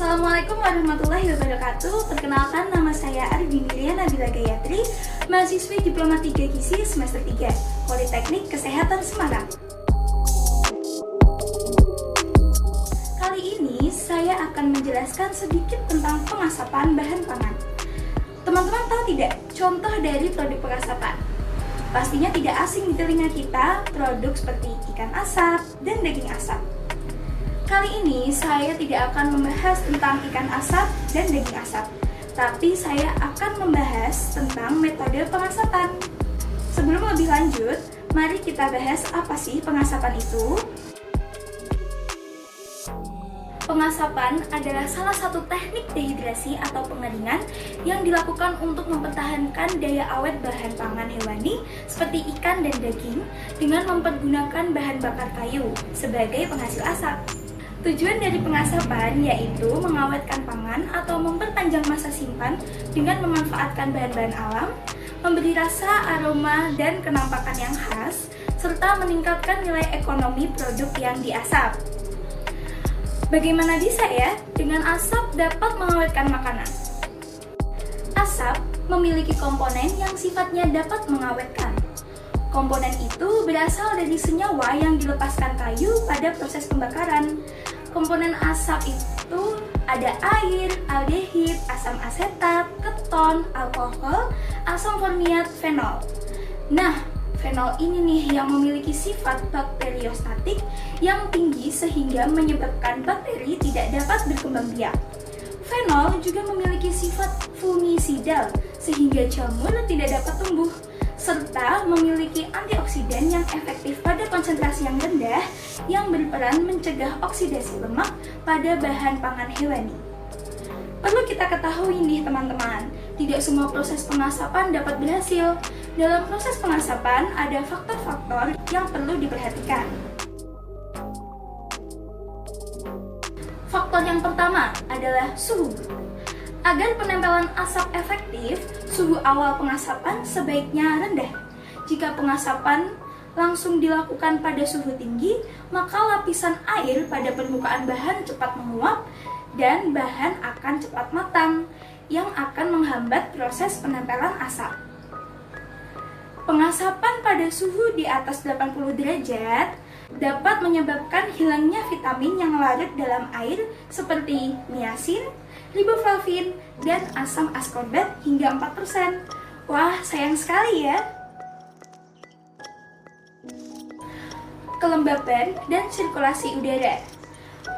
Assalamualaikum warahmatullahi wabarakatuh. Perkenalkan, nama saya Arvin Nabila Gayatri, mahasiswi Diploma 3 Gizi semester 3, Politeknik Kesehatan Semarang. Kali ini saya akan menjelaskan sedikit tentang pengasapan bahan pangan. Teman-teman tahu tidak contoh dari produk pengasapan? Pastinya tidak asing di telinga kita, produk seperti ikan asap dan daging asap. Kali ini saya tidak akan membahas tentang ikan asap dan daging asap, tapi saya akan membahas tentang metode pengasapan. Sebelum lebih lanjut, mari kita bahas apa sih pengasapan itu. Pengasapan adalah salah satu teknik dehidrasi atau pengeringan yang dilakukan untuk mempertahankan daya awet bahan pangan hewani seperti ikan dan daging dengan mempergunakan bahan bakar kayu sebagai penghasil asap. Tujuan dari pengasapan yaitu mengawetkan pangan atau memperpanjang masa simpan dengan memanfaatkan bahan-bahan alam, memberi rasa, aroma, dan kenampakan yang khas, serta meningkatkan nilai ekonomi produk yang diasap. Bagaimana bisa ya dengan asap dapat mengawetkan makanan? Asap memiliki komponen yang sifatnya dapat mengawetkan. Komponen itu berasal dari senyawa yang dilepaskan kayu pada proses pembakaran. Komponen asap itu ada air, aldehid, asam asetat, keton, alkohol, asam formiat, fenol. Nah, fenol ini nih yang memiliki sifat bakteriostatik yang tinggi sehingga menyebabkan bakteri tidak dapat berkembang biak. Fenol juga memiliki sifat fungisidal sehingga jamur tidak dapat tumbuh, serta memiliki antioksidan yang efektif pada konsentrasi yang rendah yang berperan mencegah oksidasi lemak pada bahan pangan hewani. Perlu kita ketahui nih teman-teman, tidak semua proses pengasapan dapat berhasil. Dalam proses pengasapan ada faktor-faktor yang perlu diperhatikan. Faktor yang pertama adalah suhu. Agar penempelan asap efektif, suhu awal pengasapan sebaiknya rendah. Jika pengasapan langsung dilakukan pada suhu tinggi, maka lapisan air pada permukaan bahan cepat menguap dan bahan akan cepat matang, yang akan menghambat proses penempelan asap. Pengasapan pada suhu di atas 80 derajat dapat menyebabkan hilangnya vitamin yang larut dalam air seperti niacin, riboflavin, dan asam askorbat hingga 4%. Wah, sayang sekali ya. Kelembaban dan sirkulasi udara.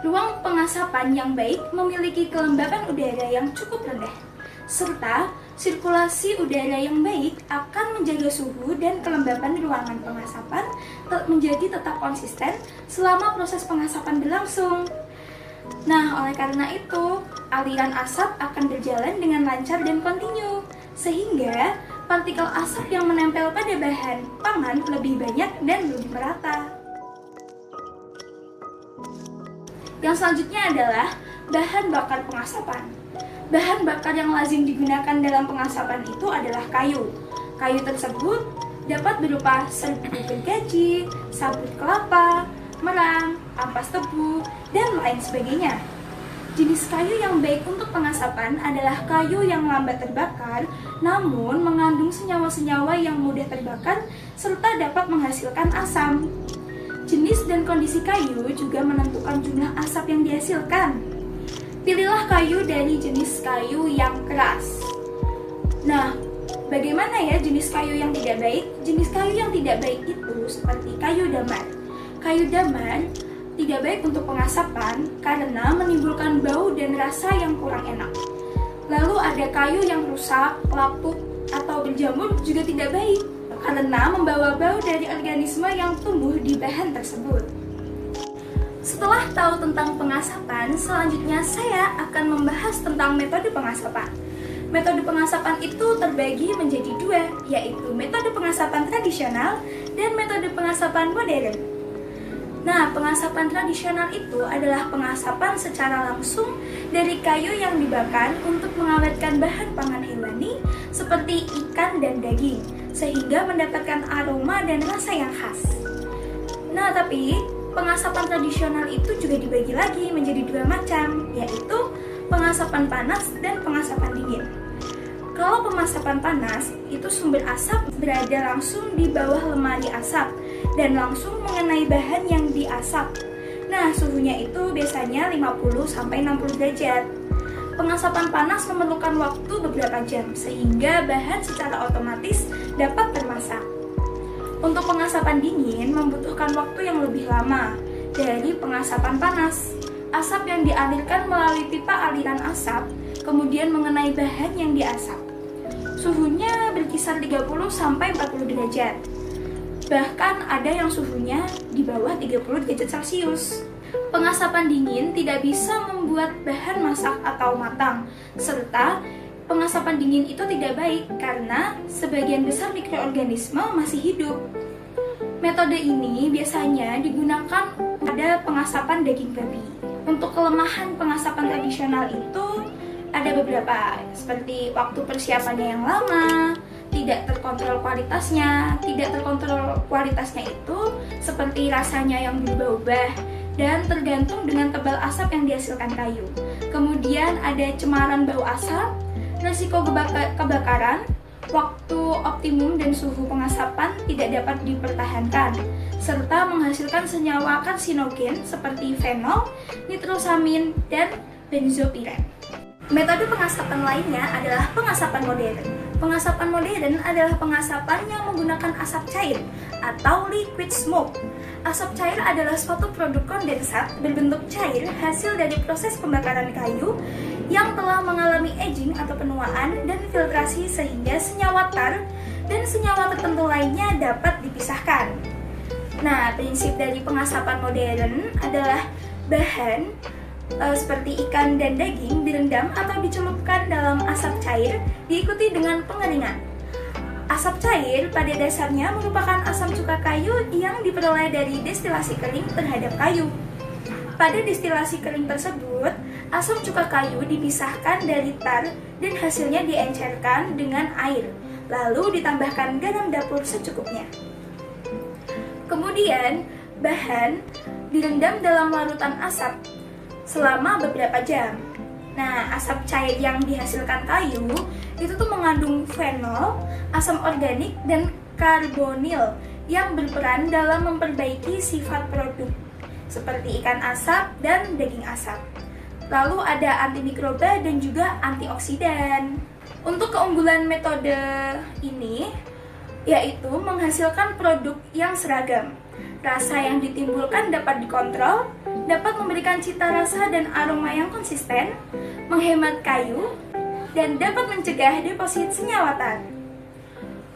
Ruang pengasapan yang baik memiliki kelembaban udara yang cukup rendah, serta sirkulasi udara yang baik akan menjaga suhu dan kelembaban ruangan pengasapan menjadi tetap konsisten selama proses pengasapan berlangsung. Nah, oleh karena itu, aliran asap akan berjalan dengan lancar dan kontinu, sehingga partikel asap yang menempel pada bahan pangan lebih banyak dan lebih merata. Yang selanjutnya adalah bahan bakar pengasapan. Bahan bakar yang lazim digunakan dalam pengasapan itu adalah kayu. Kayu tersebut dapat berupa serbuk gergaji, sabut kelapa, merang, ampas tebu, dan lain sebagainya. Jenis kayu yang baik untuk pengasapan adalah kayu yang lambat terbakar, namun mengandung senyawa-senyawa yang mudah terbakar serta dapat menghasilkan asam. Jenis dan kondisi kayu juga menentukan jumlah asap yang dihasilkan. Pilihlah kayu dari jenis kayu yang keras. Nah, bagaimana ya jenis kayu yang tidak baik? Jenis kayu yang tidak baik itu seperti kayu damar. Kayu damar tidak baik untuk pengasapan karena menimbulkan bau dan rasa yang kurang enak. Lalu ada kayu yang rusak, lapuk, atau berjamur juga tidak baik karena membawa bau dari organisme yang tumbuh di bahan tersebut. Setelah tahu tentang pengasapan, selanjutnya saya akan membahas tentang metode pengasapan. Metode pengasapan itu terbagi menjadi dua, yaitu metode pengasapan tradisional dan metode pengasapan modern. Nah, pengasapan tradisional itu adalah pengasapan secara langsung dari kayu yang dibakar untuk mengawetkan bahan pangan hewani seperti ikan dan daging, sehingga mendapatkan aroma dan rasa yang khas. Nah, tapi pengasapan tradisional itu juga dibagi lagi menjadi dua macam, yaitu pengasapan panas dan pengasapan dingin. Kalau pengasapan panas, itu sumber asap berada langsung di bawah lemari asap dan langsung mengenai bahan yang diasap. Nah, suhunya itu biasanya 50-60 derajat. Pengasapan panas memerlukan waktu beberapa jam, sehingga bahan secara otomatis dapat termasak. Untuk pengasapan dingin membutuhkan waktu yang lebih lama dari pengasapan panas. Asap yang dialirkan melalui pipa aliran asap, kemudian mengenai bahan yang diasap. Suhunya berkisar 30-40 derajat. Bahkan ada yang suhunya di bawah 30 derajat Celcius. Pengasapan dingin tidak bisa membuat bahan masak atau matang, serta pengasapan dingin itu tidak baik karena sebagian besar mikroorganisme masih hidup. Metode ini biasanya digunakan pada pengasapan daging babi. Untuk kelemahan pengasapan tradisional itu ada beberapa, seperti waktu persiapannya yang lama, tidak terkontrol kualitasnya itu seperti rasanya yang berubah-ubah, dan tergantung dengan tebal asap yang dihasilkan kayu. Kemudian ada cemaran bau asap, risiko kebakaran, waktu optimum dan suhu pengasapan tidak dapat dipertahankan, serta menghasilkan senyawa karsinogen seperti fenol, nitrosamin, dan benzopiren. Metode pengasapan lainnya adalah pengasapan modern. Pengasapan modern adalah pengasapan yang menggunakan asap cair atau liquid smoke. Asap cair adalah suatu produk kondensat berbentuk cair hasil dari proses pembakaran kayu yang telah mengalami aging atau penuaan dan filtrasi sehingga senyawa tar dan senyawa tertentu lainnya dapat dipisahkan. Nah, prinsip dari pengasapan modern adalah bahan seperti ikan dan daging direndam atau dicelupkan dalam asap cair diikuti dengan pengeringan. Asap cair pada dasarnya merupakan asam cuka kayu yang diperoleh dari destilasi kering terhadap kayu. Pada destilasi kering tersebut, asam cuka kayu dipisahkan dari tar dan hasilnya diencerkan dengan air, lalu ditambahkan garam dapur secukupnya. Kemudian, bahan direndam dalam larutan asap selama beberapa jam. Nah, asap cair yang dihasilkan kayu itu tuh mengandung fenol, asam organik, dan karbonil yang berperan dalam memperbaiki sifat produk seperti ikan asap dan daging asap. Lalu ada antimikroba dan juga antioksidan. Untuk keunggulan metode ini yaitu menghasilkan produk yang seragam. Rasa yang ditimbulkan dapat dikontrol, dapat memberikan cita rasa dan aroma yang konsisten, menghemat kayu, dan dapat mencegah deposit senyawa tar.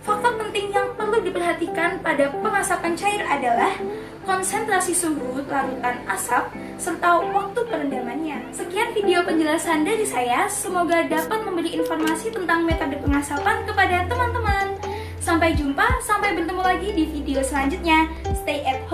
Faktor penting yang perlu diperhatikan pada pengasapan cair adalah konsentrasi suhu larutan asap serta waktu perendamannya. Sekian video penjelasan dari saya, semoga dapat memberi informasi tentang metode pengasapan kepada teman-teman. Sampai jumpa, sampai bertemu lagi di video selanjutnya. Stay at